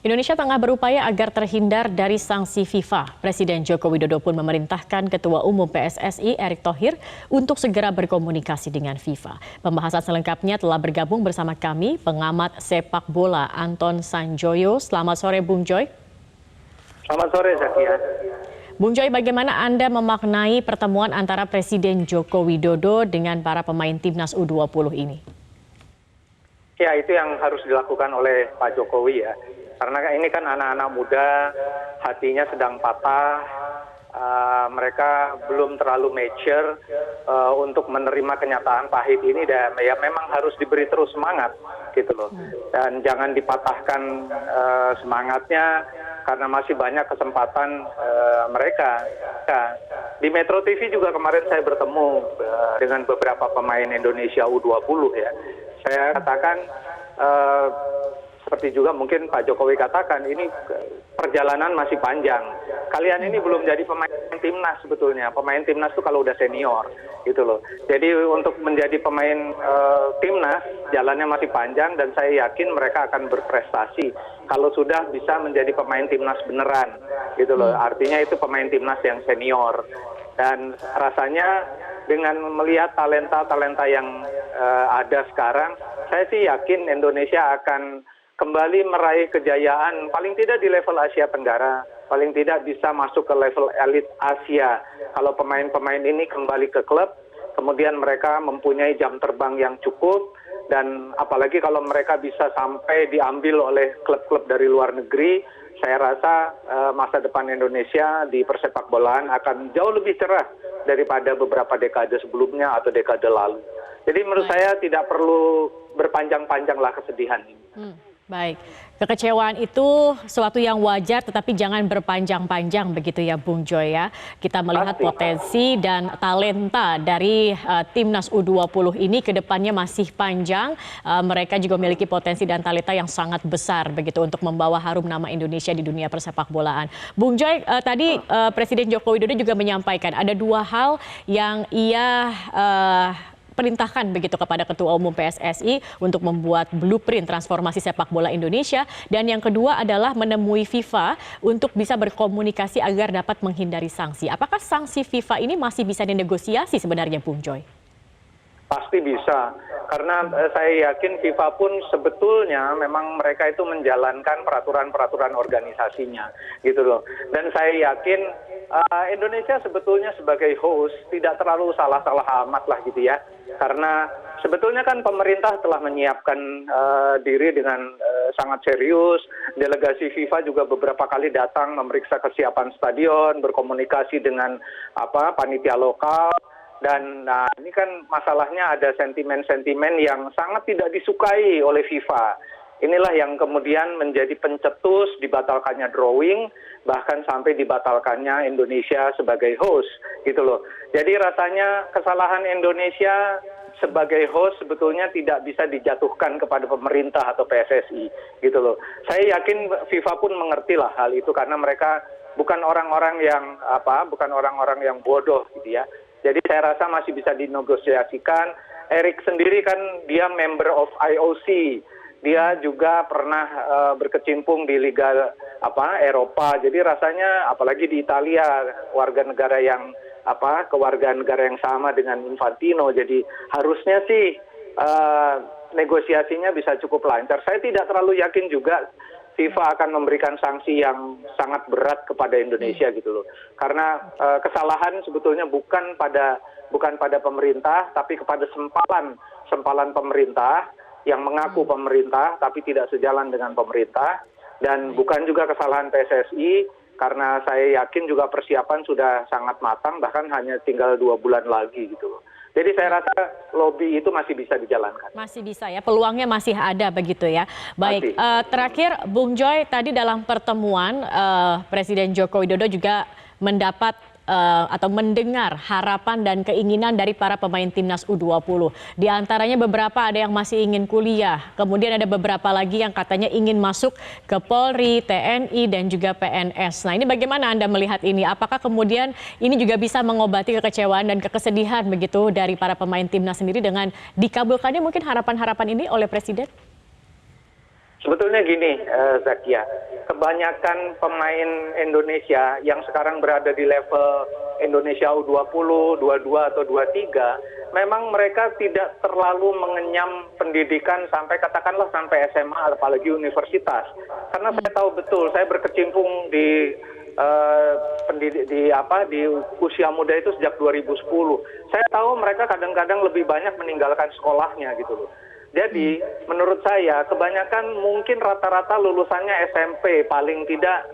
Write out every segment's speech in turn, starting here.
Indonesia tengah berupaya agar terhindar dari sanksi FIFA. Presiden Joko Widodo pun memerintahkan Ketua Umum PSSI Erick Thohir untuk segera berkomunikasi dengan FIFA. Pembahasan selengkapnya telah bergabung bersama kami pengamat sepak bola Anton Sanjoyo. Selamat sore Bung Joy. Selamat sore Zakia. Bung Joy, bagaimana Anda memaknai pertemuan antara Presiden Joko Widodo dengan para pemain Timnas U20 ini? Ya, itu yang harus dilakukan oleh Pak Jokowi ya. Karena ini kan anak-anak muda, hatinya sedang patah, mereka belum terlalu mature untuk menerima kenyataan pahit ini, dan ya memang harus diberi terus semangat gitu loh. Dan jangan dipatahkan semangatnya karena masih banyak kesempatan mereka. Nah, di Metro TV juga kemarin saya bertemu dengan beberapa pemain Indonesia U20 ya. Saya katakan seperti juga mungkin Pak Jokowi katakan, ini perjalanan masih panjang. Kalian ini belum jadi pemain timnas sebetulnya. Pemain timnas itu kalau udah senior gitu loh. Jadi untuk menjadi pemain timnas jalannya masih panjang, dan saya yakin mereka akan berprestasi kalau sudah bisa menjadi pemain timnas beneran gitu loh. Artinya itu pemain timnas yang senior. Dan rasanya dengan melihat talenta-talenta yang ada sekarang, saya sih yakin Indonesia akan kembali meraih kejayaan, paling tidak di level Asia Tenggara, paling tidak bisa masuk ke level elit Asia. Kalau pemain-pemain ini kembali ke klub, kemudian mereka mempunyai jam terbang yang cukup, dan apalagi kalau mereka bisa sampai diambil oleh klub-klub dari luar negeri, saya rasa masa depan Indonesia di persepak bolaan akan jauh lebih cerah daripada beberapa dekade sebelumnya atau dekade lalu. Jadi menurut saya tidak perlu berpanjang-panjanglah kesedihan ini. Baik, kekecewaan itu suatu yang wajar, tetapi jangan berpanjang-panjang begitu ya Bung Joy ya. Kita melihat potensi dan talenta dari Timnas U20 ini ke depannya masih panjang. Mereka juga memiliki potensi dan talenta yang sangat besar begitu untuk membawa harum nama Indonesia di dunia persepak bolaan. Bung Joy, tadi Presiden Joko Widodo juga menyampaikan ada dua hal yang ia perintahkan begitu kepada Ketua Umum PSSI untuk membuat blueprint transformasi sepak bola Indonesia, dan yang kedua adalah menemui FIFA untuk bisa berkomunikasi agar dapat menghindari sanksi. Apakah sanksi FIFA ini masih bisa dinegosiasi sebenarnya Bung Joy? Pasti bisa, karena saya yakin FIFA pun sebetulnya memang mereka itu menjalankan peraturan-peraturan organisasinya gitu loh. Dan saya yakin Indonesia sebetulnya sebagai host tidak terlalu salah-salah amat lah gitu ya. Karena sebetulnya kan pemerintah telah menyiapkan diri dengan sangat serius. Delegasi FIFA juga beberapa kali datang memeriksa kesiapan stadion, berkomunikasi dengan panitia lokal. Dan ini kan masalahnya ada sentimen-sentimen yang sangat tidak disukai oleh FIFA. Inilah yang kemudian menjadi pencetus dibatalkannya drawing, bahkan sampai dibatalkannya Indonesia sebagai host gitu loh. Jadi rasanya kesalahan Indonesia sebagai host sebetulnya tidak bisa dijatuhkan kepada pemerintah atau PSSI gitu loh. Saya yakin FIFA pun mengerti lah hal itu, karena mereka bukan orang-orang yang bodoh gitu ya. Jadi saya rasa masih bisa dinegosiasikan. Erick sendiri kan dia member of IOC. Dia juga pernah berkecimpung di Liga Eropa. Jadi rasanya apalagi di Italia, warga negara yang kewargaan negara yang sama dengan Infantino. Jadi harusnya sih negosiasinya bisa cukup lancar. Saya tidak terlalu yakin juga FIFA akan memberikan sanksi yang sangat berat kepada Indonesia gitu loh. Karena kesalahan sebetulnya bukan pada pemerintah, tapi kepada sempalan pemerintah yang mengaku pemerintah tapi tidak sejalan dengan pemerintah, dan bukan juga kesalahan PSSI, karena saya yakin juga persiapan sudah sangat matang, bahkan hanya tinggal 2 bulan lagi gitu loh. Jadi saya rasa lobby itu masih bisa dijalankan. Masih bisa ya, peluangnya masih ada begitu ya. Baik, terakhir Bung Joy, tadi dalam pertemuan Presiden Joko Widodo juga mendapat atau mendengar harapan dan keinginan dari para pemain Timnas U20. Di antaranya beberapa ada yang masih ingin kuliah, kemudian ada beberapa lagi yang katanya ingin masuk ke Polri, TNI, dan juga PNS. Nah, ini bagaimana Anda melihat ini? Apakah kemudian ini juga bisa mengobati kekecewaan dan kesedihan begitu dari para pemain Timnas sendiri dengan dikabulkannya mungkin harapan-harapan ini oleh Presiden? Sebetulnya gini, Zakia, kebanyakan pemain Indonesia yang sekarang berada di level Indonesia U20, 22 atau 23, memang mereka tidak terlalu mengenyam pendidikan sampai katakanlah sampai SMA apalagi universitas. Karena saya tahu betul, saya berkecimpung di di usia muda itu sejak 2010. Saya tahu mereka kadang-kadang lebih banyak meninggalkan sekolahnya gitu loh. Jadi menurut saya kebanyakan mungkin rata-rata lulusannya SMP, paling tidak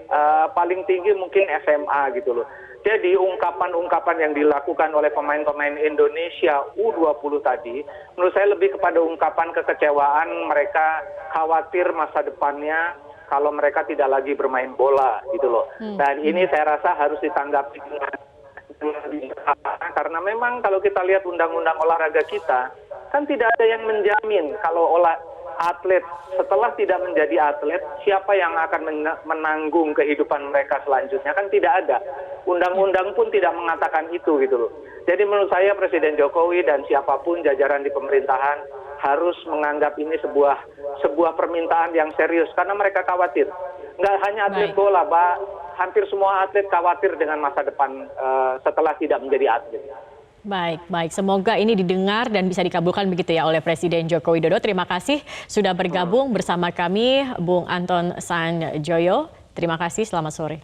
paling tinggi mungkin SMA gitu loh. Jadi ungkapan-ungkapan yang dilakukan oleh pemain-pemain Indonesia U20 tadi, menurut saya lebih kepada ungkapan kekecewaan mereka, khawatir masa depannya kalau mereka tidak lagi bermain bola gitu loh. Dan ini saya rasa harus ditanggapi dengan karena memang kalau kita lihat undang-undang olahraga kita, kan tidak ada yang menjamin kalau atlet setelah tidak menjadi atlet, siapa yang akan menanggung kehidupan mereka selanjutnya, kan tidak ada. Undang-undang pun tidak mengatakan itu gitu loh. Jadi menurut saya Presiden Jokowi dan siapapun jajaran di pemerintahan harus menganggap ini sebuah permintaan yang serius karena mereka khawatir. Nggak hanya atlet bola, Pak, hampir semua atlet khawatir dengan masa depan setelah tidak menjadi atlet. Baik, baik. Semoga ini didengar dan bisa dikabulkan begitu ya oleh Presiden Joko Widodo. Terima kasih sudah bergabung bersama kami, Bung Anton Sanjoyo. Terima kasih, selamat sore.